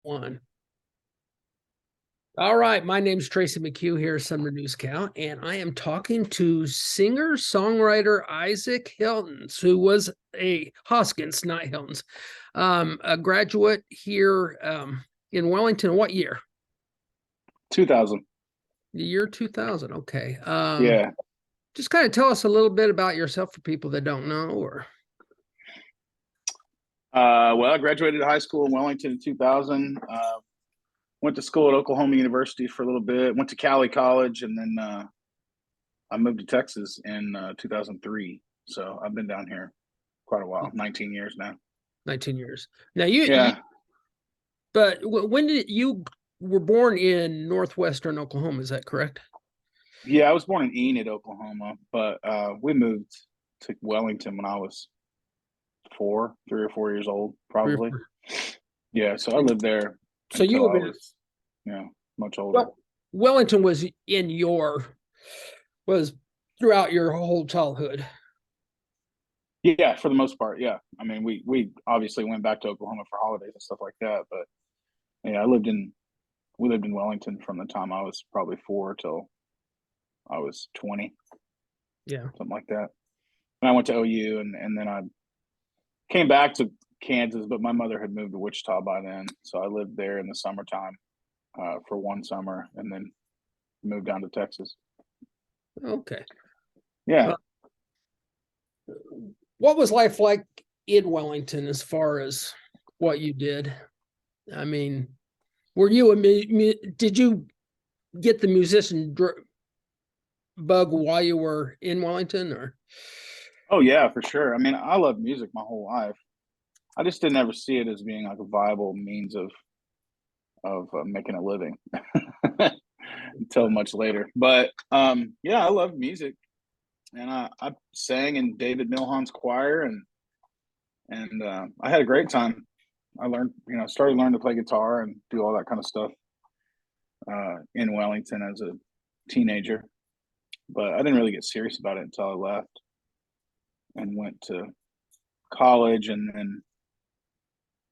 One. All right, my name's Tracy McHugh here, Sumner Newscow, and I am talking to singer-songwriter Issac Hiltons, who was a Hoskins, not Hiltons, a graduate here in Wellington. What year? 2000. The year 2000. Okay. Yeah. Just kind of tell us a little bit about yourself for people that don't know, or. Well, I graduated high school in Wellington in 2000. Went to school at Oklahoma University for a little bit. Went to Cali College, and then I moved to Texas in 2003. So I've been down here quite a while. 19 years now. 19 years. Now but when did you were born in northwestern Oklahoma? Is that correct? Yeah, I was born in Enid, Oklahoma, but we moved to Wellington when I was 3 or 4 years old, probably. Yeah, so I lived there so until you I was, much older. Well, Wellington was throughout your whole childhood. Yeah, for the most part, yeah. I mean, we obviously went back to Oklahoma for holidays and stuff like that, but yeah, we lived in Wellington from the time I was probably 4 till I was 20. Yeah, something like that. And I went to OU, and then I came back to Kansas, but my mother had moved to Wichita by then, so I lived there in the summertime for one summer, and then moved down to Texas. Okay. Yeah. What was life like in Wellington as far as what you did? I mean, did you get the musician bug while you were in Wellington, or? Oh yeah, for sure. I mean, I loved music my whole life. I just didn't ever see it as being like a viable means of making a living until much later. But yeah, I loved music, and I sang in David Milhawn's choir, and I had a great time. I learned, started learning to play guitar and do all that kind of stuff in Wellington as a teenager. But I didn't really get serious about it until I left and went to college, and then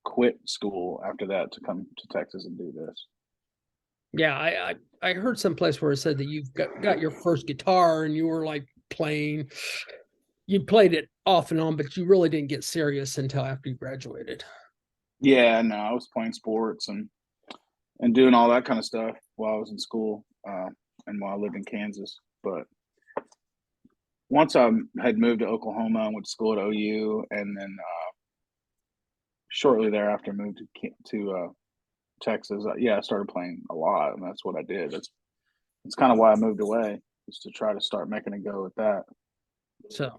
quit school after that to come to Texas and do this. Yeah, I heard someplace where it said that you've got your first guitar and you were like playing. You played it off and on, but you really didn't get serious until after you graduated. Yeah, no, I was playing sports and doing all that kind of stuff while I was in school and while I lived in Kansas. But once I had moved to Oklahoma, I went to school at OU, and then shortly thereafter moved to Texas. I started playing a lot, and that's what I did. That's kind of why I moved away, is to try to start making a go at that. So,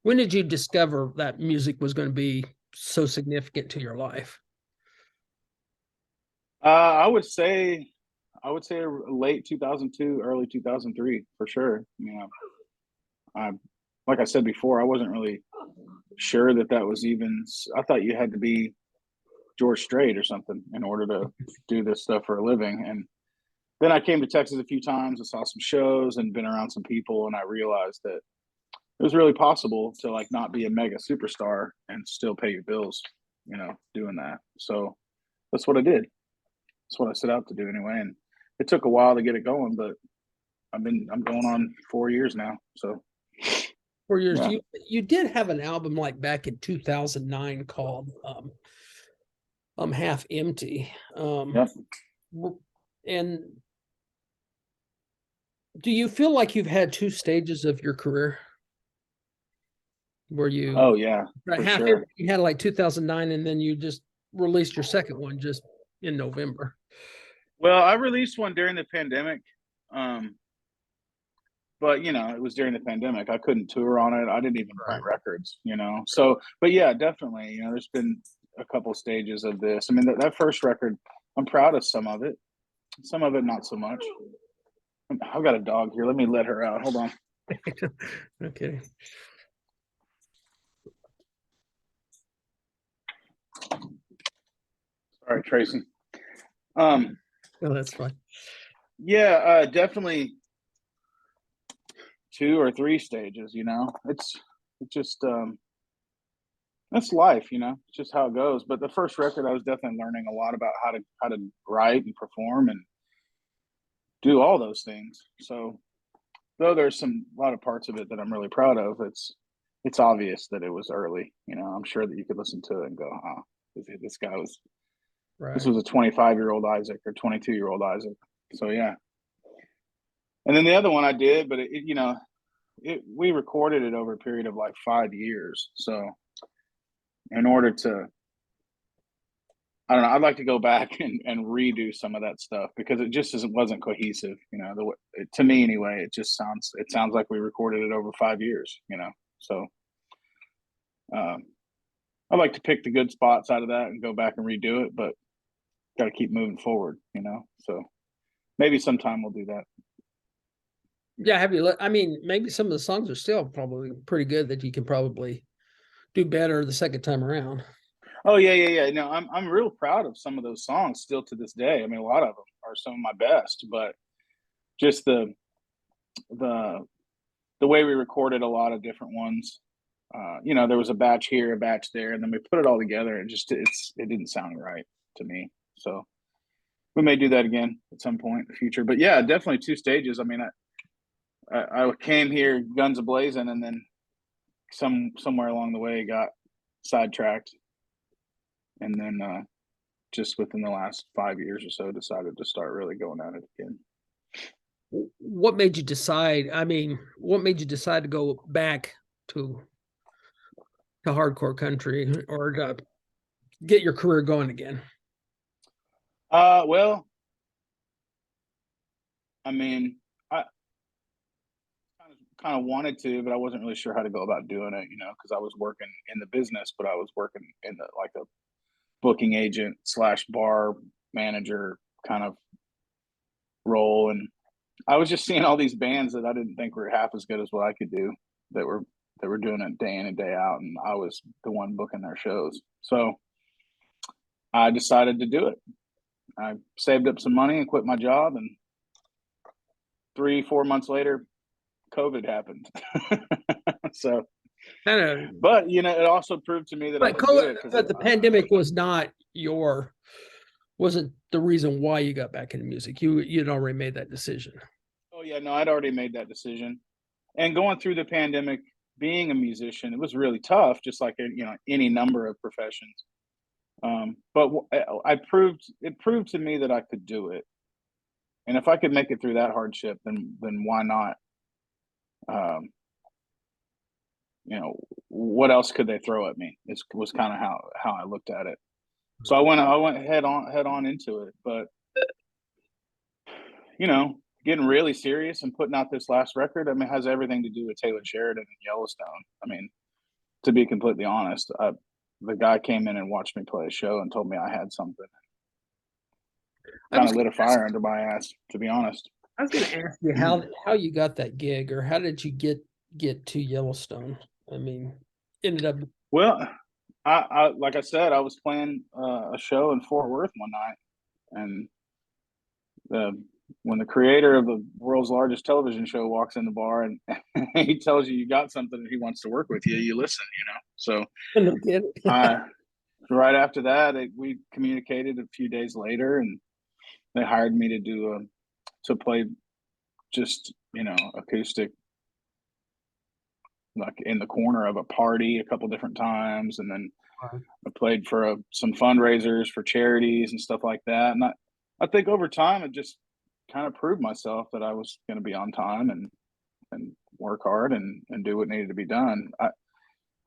when did you discover that music was going to be so significant to your life? I would say late 2002, early 2003 for sure. I like I said before, I wasn't really sure that was even. I thought you had to be George Strait or something in order to do this stuff for a living. And then I came to Texas a few times and saw some shows and been around some people, and I realized that it was really possible to like not be a mega superstar and still pay your bills, doing that. So that's what I did. That's what I set out to do anyway. And it took a while to get it going, but I'm going on 4 years now. So 4 years. Yeah. You did have an album like back in 2009 called I'm Half Empty. Yeah. And do you feel like you've had two stages of your career? Where you Oh yeah, for half sure. Empty, you had like 2009, and then you just released your second one just in November. Well, I released one during the pandemic. But it was during the pandemic. I couldn't tour on it. I didn't even print records, So, but yeah, definitely, there's been a couple stages of this. I mean, that first record, I'm proud of some of it not so much. I've got a dog here. Let me let her out. Hold on. Okay. Sorry, Tracy. Oh, that's fine. Yeah, definitely 2 or 3 stages. It's just that's life, it's just how it goes. But the first record, I was definitely learning a lot about how to write and perform and do all those things. So though there's a lot of parts of it that I'm really proud of, it's obvious that it was early. I'm sure that you could listen to it and go, "Oh, this guy was this Right. was a 25-year-old Isaac or 22-year-old Isaac." So yeah. And then the other one I did, but we recorded it over a period of like 5 years. So in order to, I don't know, I'd like to go back and redo some of that stuff because it just wasn't cohesive. To me anyway, it sounds like we recorded it over 5 years. So I like to pick the good spots out of that and go back and redo it, but got to keep moving forward. So maybe sometime we'll do that. Yeah, I mean, maybe some of the songs are still probably pretty good that you can probably do better the second time around. Oh yeah. No, I'm real proud of some of those songs still to this day. I mean, a lot of them are some of my best, but just the way we recorded a lot of different ones. There was a batch here, a batch there, and then we put it all together, and it didn't sound right to me. So we may do that again at some point in the future. But yeah, definitely two stages. I mean, I came here guns a blazing, and then somewhere along the way got sidetracked, and then just within the last 5 years or so, decided to start really going at it again. What made you decide? I mean, what made you decide to go back to hardcore country or to get your career going again? Well, I mean, I kind of wanted to, but I wasn't really sure how to go about doing it, because I was working in the business, but I was working in like a booking agent / bar manager kind of role. And I was just seeing all these bands that I didn't think were half as good as what I could do that were doing it day in and day out. And I was the one booking their shows. So I decided to do it. I saved up some money and quit my job. And 3-4 months later, COVID happened. So, but it also proved to me that I could do it. But the pandemic wasn't the reason why you got back into music. You'd already made that decision. Oh yeah, no, I'd already made that decision. And going through the pandemic, being a musician, it was really tough, just like any number of professions. But it proved to me that I could do it, and if I could make it through that hardship, then why not? What else could they throw at me? Was kind of how I looked at it. So I went head on into it, but getting really serious and putting out this last record, I mean, has everything to do with Taylor Sheridan and Yellowstone. I mean, to be completely honest, the guy came in and watched me play a show and told me I had something. Kind of lit a fire under my ass, to be honest. I was going to ask you how you got that gig, or how did you get to Yellowstone? I mean, ended up. Well, I like I said, I was playing a show in Fort Worth one night, and when the creator of the world's largest television show walks in the bar and he tells you got something and he wants to work with you, you listen, So right after that, we communicated a few days later, and they hired me to play just, acoustic, like in the corner of a party a couple different times. And then I played for some fundraisers for charities and stuff like that. And I think over time, it just kind of proved myself that I was going to be on time and work hard and do what needed to be done. I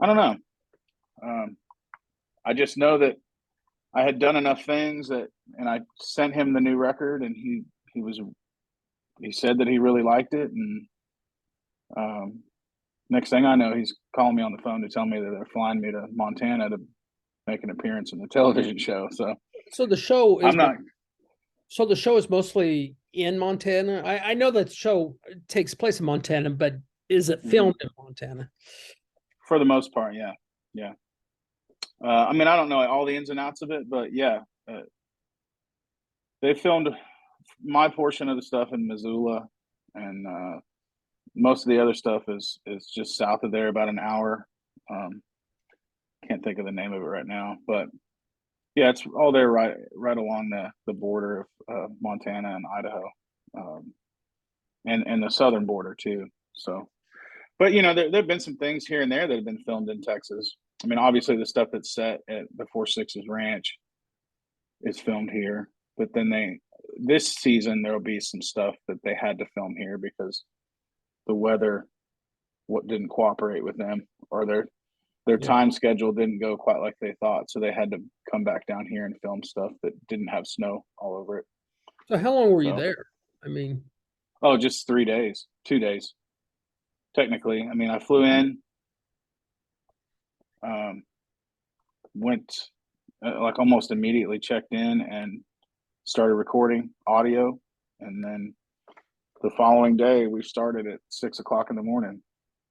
don't know. I just know that I had done enough things and I sent him the new record, and he said that he really liked it. And next thing I know, he's calling me on the phone to tell me that they're flying me to Montana to make an appearance in the television show. So the show is I'm not. So the show is mostly in Montana. I know that the show takes place in Montana, but is it filmed in Montana? For the most part, yeah. I mean, I don't know all the ins and outs of it, but yeah, they filmed my portion of the stuff in Missoula, and most of the other stuff is just south of there, about an hour. can't think of the name of it right now, but yeah, it's all there right along the border of Montana and Idaho, um, and the southern border too. So, but there've been some things here and there that have been filmed in Texas. I mean, obviously the stuff that's set at the Four Sixes Ranch is filmed here, but then this season there'll be some stuff that they had to film here because the weather what didn't cooperate with them, or their Yeah. time schedule didn't go quite like they thought, so they had to come back down here and film stuff that didn't have snow all over it. So how long were you So, there? I mean, oh, just 3 days, 2 days technically. I mean, I flew in, um, went like almost immediately checked in and started recording audio, and then the following day we started at 6 o'clock in the morning,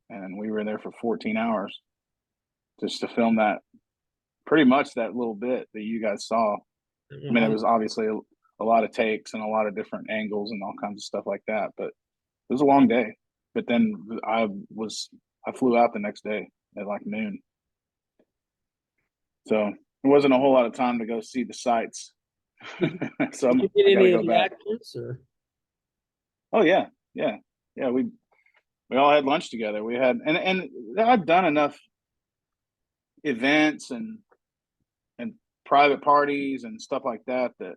and we were there for 14 hours just to film that, pretty much that little bit that you guys saw. I mean, it was obviously a lot of takes and a lot of different angles and all kinds of stuff like that, but it was a long day. But then I flew out the next day at like noon, so it wasn't a whole lot of time to go see the sights. So did you get I got to any of go the back. actors or? Oh yeah, yeah, yeah. We all had lunch together. We had and I'd done enough events and private parties and stuff like that that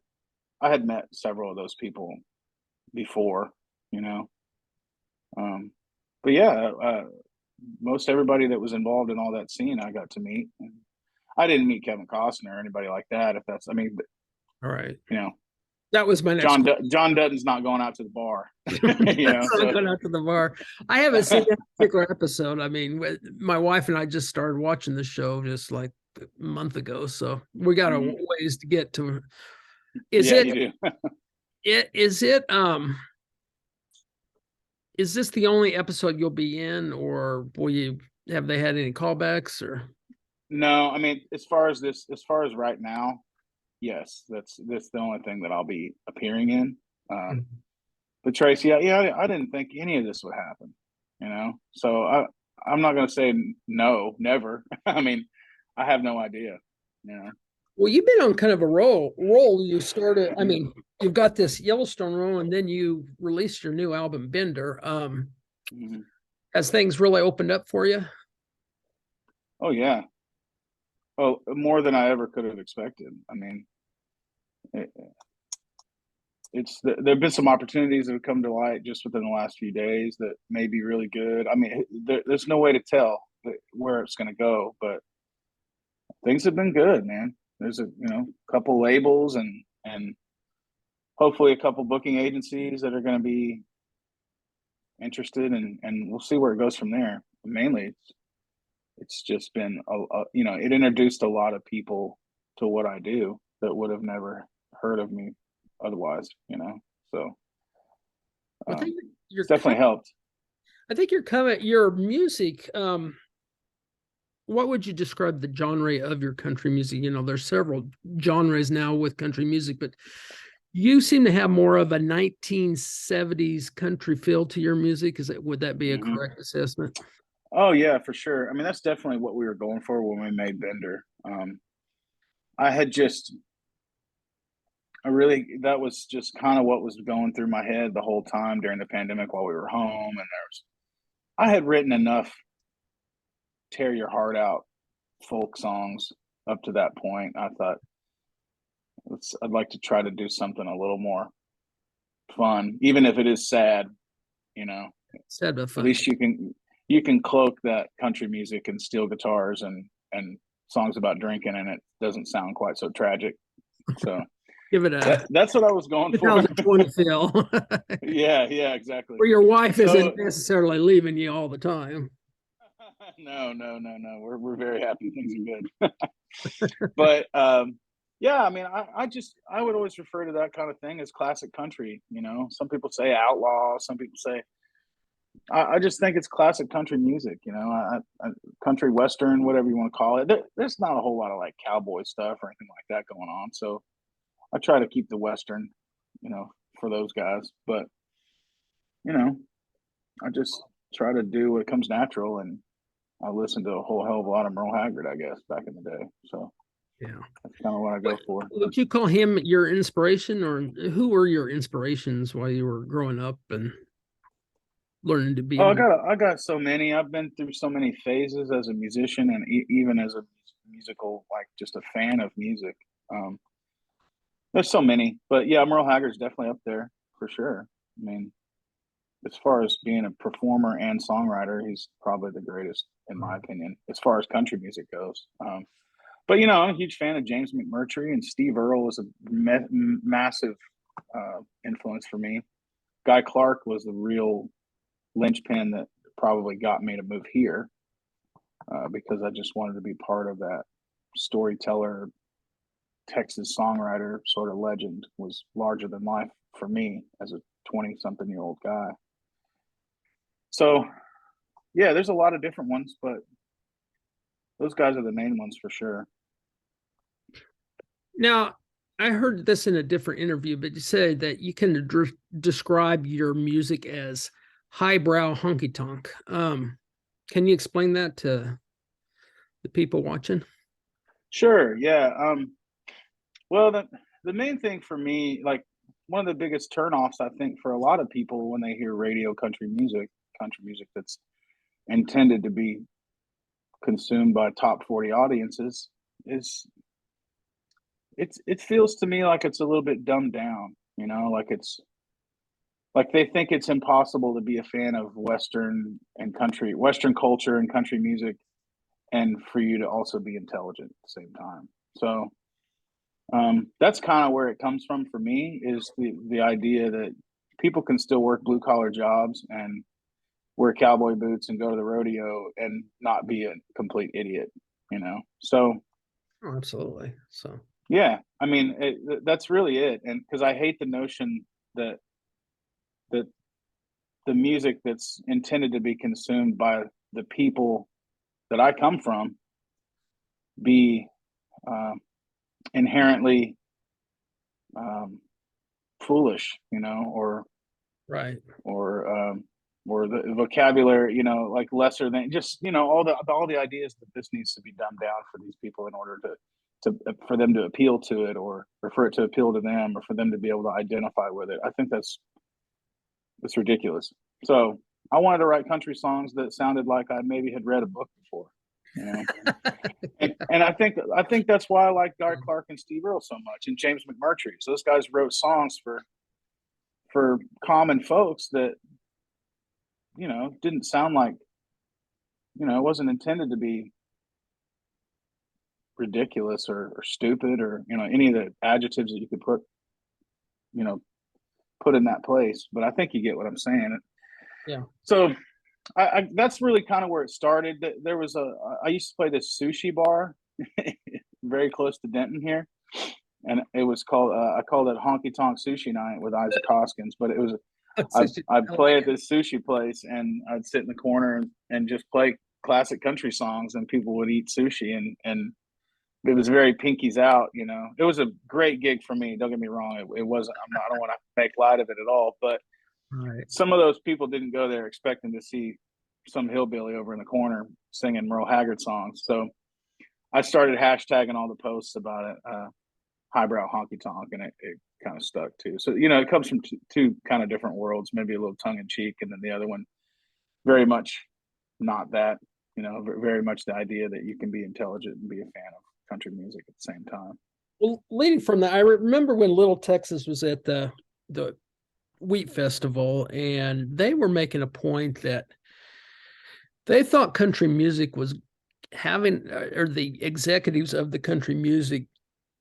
I had met several of those people before, you know. Um, but yeah, most everybody that was involved in all that scene, I got to meet. And I didn't meet Kevin Costner or anybody like that. If that's, I mean, but, All right. you know, That was my next question. John Dutton's not going out to the bar, I'm So going out to the bar. I haven't seen that particular episode. I mean, my wife and I just started watching the show just like a month ago, so we got a ways to get to. Is yeah, it? you do. Is it? Is this the only episode you'll be in, or will you have they had any callbacks or? No, I mean, as far as right now, yes, that's the only thing that I'll be appearing in. But Tracy, yeah, I didn't think any of this would happen, So I'm not going to say no, never. I mean, I have no idea, you know. Well, you've been on kind of a roll. You started, I mean, you've got this Yellowstone roll, and then you released your new album, Bender. Mhm. Has things really opened up for you? Oh yeah, oh more than I ever could have expected. I mean, it, there've been some opportunities that have come to light just within the last few days that may be really good. I mean, there's no way to tell where it's going to go, but things have been good, man. There's a couple labels and hopefully a couple booking agencies that are going to be interested, and we'll see where it goes from there. Mainly, it's just been it introduced a lot of people to what I do that would have never heard of me otherwise, So I think it's definitely helped. I think your music. What would you describe the genre of your country music? There's several genres now with country music, but you seem to have more of a 1970s country feel to your music. Would that be a correct assessment? Oh yeah, for sure. I mean, that's definitely what we were going for when we made Bender. I had just, that was just kind of what was going through my head the whole time during the pandemic while we were home. And I had written enough tear your heart out folk songs up to that point. I thought, I'd like to try to do something a little more fun, even if it is sad, Sad but fun. At least you can cloak that country music and steel guitars and songs about drinking, and it doesn't sound quite so tragic. So give it that's what I was going for. 2020 feel. Yeah, exactly. Where your wife isn't necessarily leaving you all the time. No. We're very happy. Things are good. But yeah, I mean, I would always refer to that kind of thing as classic country. Some people say outlaw, some people say. I just think it's classic country music. Country western, whatever you want to call it. There's not a whole lot of like cowboy stuff or anything like that going on. So I try to keep the western, for those guys. But I just try to do what comes natural, and I listened to a whole hell of a lot of Merle Haggard, I guess, back in the day. So Yeah. that's kind of what I go for. Would you call him your inspiration, or who were your inspirations while you were growing up and learning to be a Oh, I got so many. I've been through so many phases as a musician, and even as a musical, like just a fan of music. Um, there's so many, but yeah, Merle Haggard's definitely up there for sure. I mean, as far as being a performer and songwriter, he's probably the greatest in my opinion, as far as country music goes. But I'm a huge fan of James McMurtry, and Steve Earle is a massive influence for me. Guy Clark was the real linchpin that probably got me to move here, because I just wanted to be part of that storyteller, Texas songwriter sort of legend. Was larger than life for me as a 20-something-year-old guy. So, yeah, there's a lot of different ones, but those guys are the main ones for sure. Now, I heard this in a different interview, but you said that you can describe your music as highbrow honky tonk. Can you explain that to the people watching? Sure, yeah. Well, the main thing for me, like one of the biggest turnoffs, I think, for a lot of people when they hear radio country music that's intended to be consumed by top 40 audiences, is it feels to me like it's a little bit dumbed down, like it's like they think it's impossible to be a fan of Western culture and country music, and for you to also be intelligent at the same time. So that's kind of where it comes from for me, is the idea that people can still work blue collar jobs and wear cowboy boots and go to the rodeo and not be a complete idiot. So Oh, absolutely. So, yeah, I mean, that's really it. And because I hate the notion that that the music that's intended to be consumed by the people that I come from be uh, inherently foolish, right. or the vocabulary, like lesser than, just all the ideas that this needs to be dumbed down for these people in order to for them to appeal to it, or for it to appeal to them, or for them to be able to identify with it. I think that's ridiculous. So I wanted to write country songs that sounded like I maybe had read a book before, you know. And I think that's why I like Guy Clark and Steve Earle so much, and James McMurtry. So those guys wrote songs for common folks that didn't sound like, it wasn't intended to be ridiculous or stupid, or any of the adjectives that you could you know put in that place. But I think you get what I'm saying. Yeah. So that's really kind of where it started. There was I used to play this sushi bar very close to Denton here, and it was called I called it Honky Tonk Sushi Night with Issac Hoskins. But it was I'd play at this sushi place, and I'd sit in the corner and just play classic country songs, and people would eat sushi, and it was very pinkies out. It was a great gig for me. Don't get me wrong. It wasn't. I don't want to make light of it at all, but Right. some of those people didn't go there expecting to see some hillbilly over in the corner singing Merle Haggard songs. So I started hashtagging all the posts about it, highbrow honky tonk, and it kind of stuck too. So it comes from two kind of different worlds, maybe a little tongue in cheek, and then the other one very much not that. Very much the idea that you can be intelligent and be a fan of country music at the same time. Well, leading from that, I remember when Little Texas was at the Wheat Festival, and they were making a point that they thought country music was having, or the executives of the country music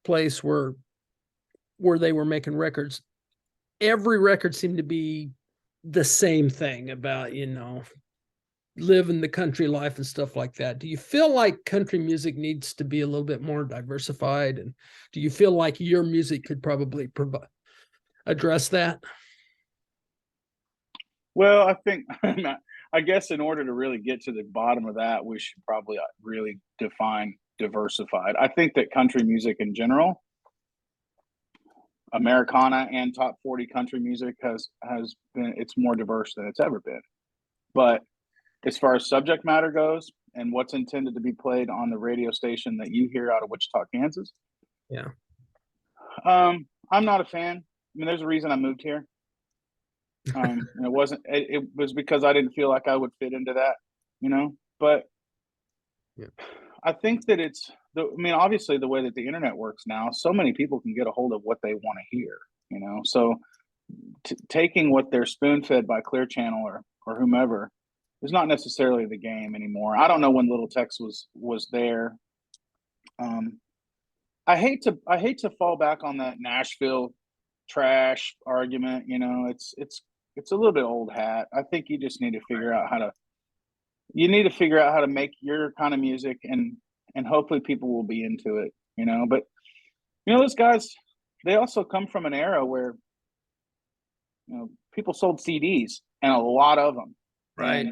place where they were making records, every record seemed to be the same thing about living the country life and stuff like that. Do you feel like country music needs to be a little bit more diversified, and do you feel like your music could probably address that? Well, I think I guess in order to really get to the bottom of that, we should probably really define diversified. I think that country music in general, Americana and top 40 country music, has been, it's more diverse than it's ever been. But as far as subject matter goes, and what's intended to be played on the radio station that you hear out of Wichita, Kansas. Yeah. I'm not a fan. I mean, there's a reason I moved here. And it was because I didn't feel like I would fit into that, but Yeah. I think that obviously the way that the internet works now, so many people can get a hold of what they want to hear, so taking what they're spoon fed by Clear Channel or whomever is not necessarily the game anymore. I don't know when Little Tex was there. I hate to fall back on that Nashville trash argument. It's a little bit old hat. I think you just need to figure out how to make your kind of music, and hopefully people will be into it. But those guys, they also come from an era where people sold CDs, and a lot of them. Right.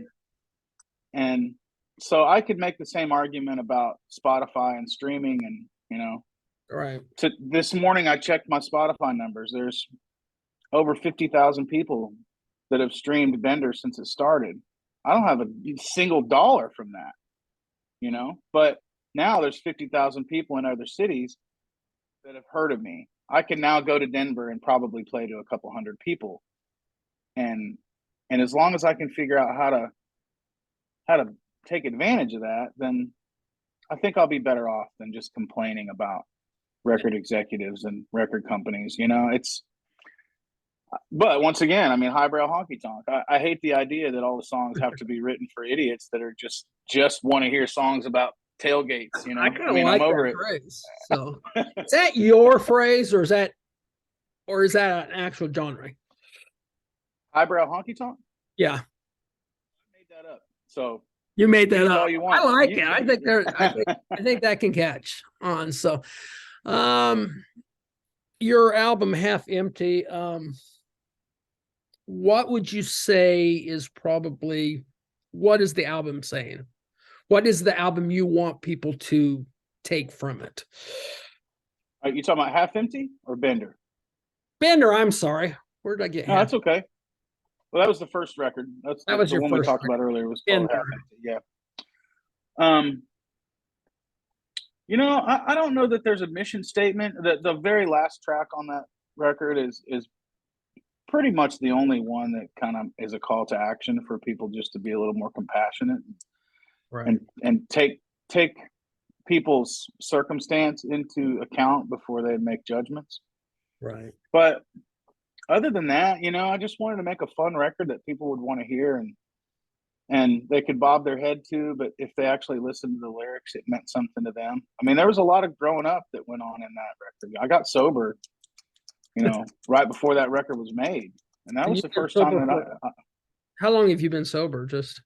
And so I could make the same argument about Spotify and streaming, and Right. This morning I checked my Spotify numbers. There's over 50,000 people that have streamed Bender since it started. I don't have a single dollar from that, but now there's 50,000 people in other cities that have heard of me. I can now go to Denver and probably play to a couple hundred people. And as long as I can figure out how to take advantage of that, then I think I'll be better off than just complaining about record executives and record companies. But once again, I mean, highbrow honky tonk. I hate the idea that all the songs have to be written for idiots that are just want to hear songs about tailgates. I kind of like I'm over that it. phrase. So, is that your phrase, or is that an actual genre? Highbrow honky tonk. Yeah, I made that up. So you made that up. all you want. I like it. I think I think that can catch on. So, your album Half Empty. What would you say is probably, what is the album saying? What is the album you want people to take from it? Are you talking about Half Empty or Bender? Bender, I'm sorry. Where did I get? No, that's okay. Well, that was the first record. That was the one we talked about earlier. Was called Half Empty. Yeah. I don't know that there's a mission statement. The very last track on that record is pretty much the only one that kind of is a call to action for people just to be a little more compassionate, right, and take people's circumstance into account before they make judgments. Right. But other than that, I just wanted to make a fun record that people would want to hear and they could bob their head to, but if they actually listened to the lyrics, it meant something to them. I mean, there was a lot of growing up that went on in that record. I got sober, right before that record was made. And that was the first time that how long have you been sober? Just.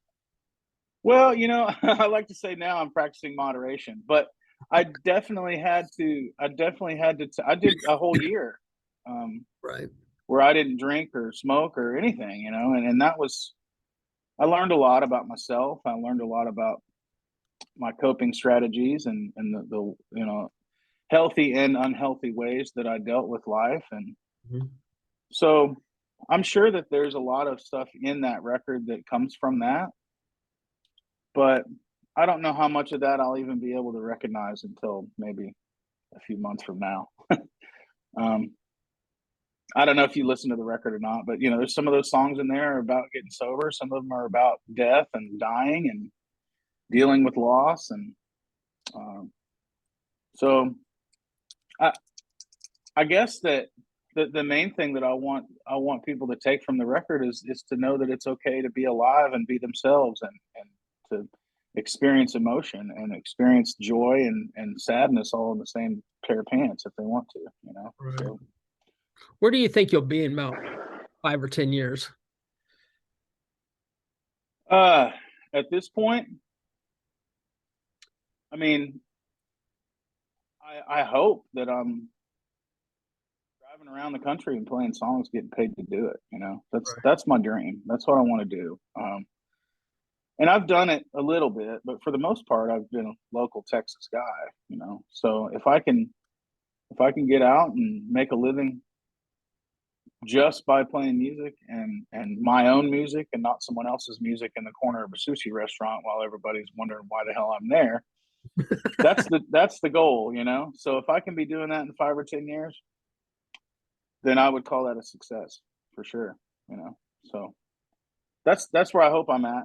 Well, I like to say now I'm practicing moderation, but I definitely had to, I did a whole year, right, where I didn't drink or smoke or anything, and that was, I learned a lot about myself. I learned a lot about my coping strategies and the healthy and unhealthy ways that I dealt with life. And so I'm sure that there's a lot of stuff in that record that comes from that, but I don't know how much of that I'll even be able to recognize until maybe a few months from now. I don't know if you listen to the record or not, but there's some of those songs in there are about getting sober. Some of them are about death and dying and dealing with loss. And so I guess that the main thing that I want people to take from the record is to know that it's okay to be alive and be themselves, and to experience emotion and experience joy and sadness all in the same pair of pants if they want to, Right. So, where do you think you'll be in about 5 or 10 years? At this point, I mean, I hope that I'm driving around the country and playing songs, getting paid to do it. That's my dream. That's what I want to do. And I've done it a little bit, but for the most part, I've been a local Texas guy. So if I can get out and make a living just by playing music and my own music and not someone else's music in the corner of a sushi restaurant while everybody's wondering why the hell I'm there. That's the goal, you know. So if I can be doing that in 5 or 10 years, then I would call that a success for sure. You know, so that's where I hope I'm at.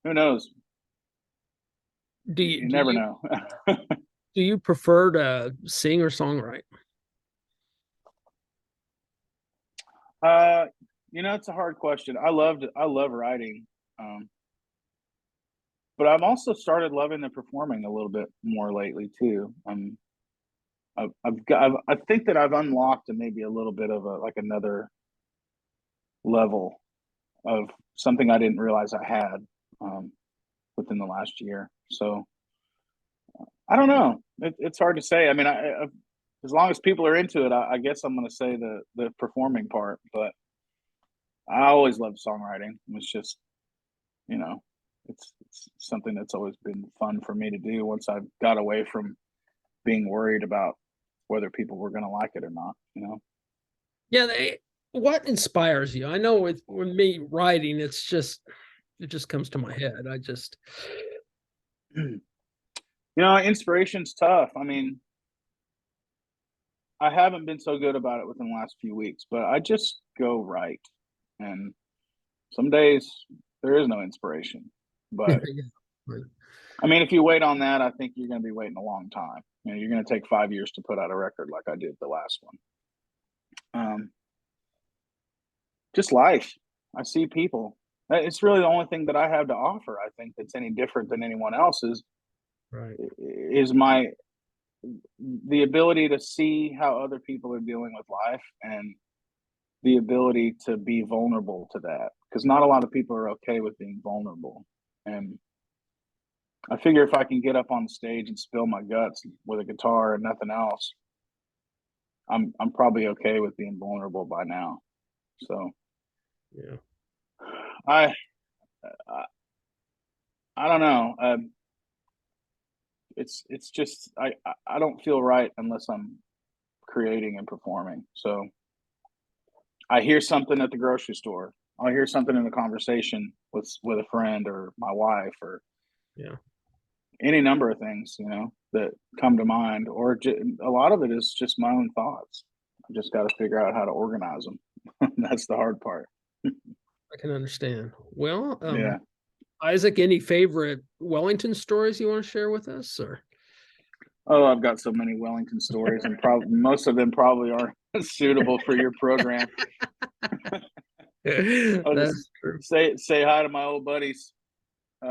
Who knows? Do You you do never you know. do you prefer to sing or songwrite? uh, it's a hard question. I love writing, um, but I've also started loving the performing a little bit more lately too. I think that I've unlocked maybe a little bit of another level of something I didn't realize I had um, within the last year. So I don't know. It's hard to say. I mean, as long as people are into it, I guess I'm going to say the performing part. But I always loved songwriting. It's just, you know, it's something that's always been fun for me to do. Once I got away from being worried about whether people were going to like it or not. Yeah, what inspires you? I know with me writing, it just comes to my head. I just Inspiration's tough. I mean, I haven't been so good about it within the last few weeks, but I just go right. And some days there is no inspiration. yeah, But right. I mean, if you wait on that, I think you're going to be waiting a long time. You're going to take 5 years to put out a record like I did the last one. Just life. I see people. It's really the only thing that I have to offer. I think that's any different than anyone else's Right. is the ability to see how other people are dealing with life and the ability to be vulnerable to that, because not a lot of people are okay with being vulnerable. And I figure if I can get up on stage and spill my guts with a guitar and nothing else, I'm probably okay with being vulnerable by now. So Yeah. I I, I don't know. It's just I don't feel right unless I'm creating and performing. So I hear something at the grocery store. I'll hear something in a conversation with a friend or my wife or Yeah. any number of things, that come to mind. Or a lot of it is just my own thoughts. I just got to figure out how to organize them. That's the hard part. I can understand. Well, Yeah. Isaac, any favorite Wellington stories you want to share with us, or? Oh, I've got so many Wellington stories, and probably most of them probably aren't suitable for your program. I'll just That's true. say hi to my old buddies,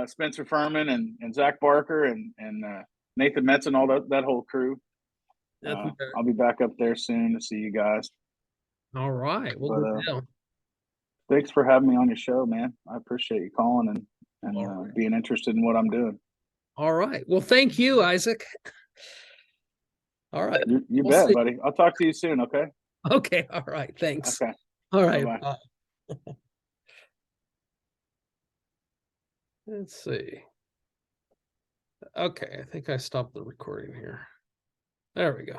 Spencer Furman and Zach Barker and Nathan Metz and all that whole crew. I'll be back up there soon to see you guys. All right. Well, But good deal. thanks for having me on your show, man. I appreciate you calling and All right. being interested in what I'm doing. All right. Well, thank you, Isaac. All right. You We'll bet, see. buddy. I'll talk to you soon. Okay. Okay. All right. Thanks. Okay. All Bye right. bye. Bye. Let's see. Okay. I think I stopped the recording here. There we go.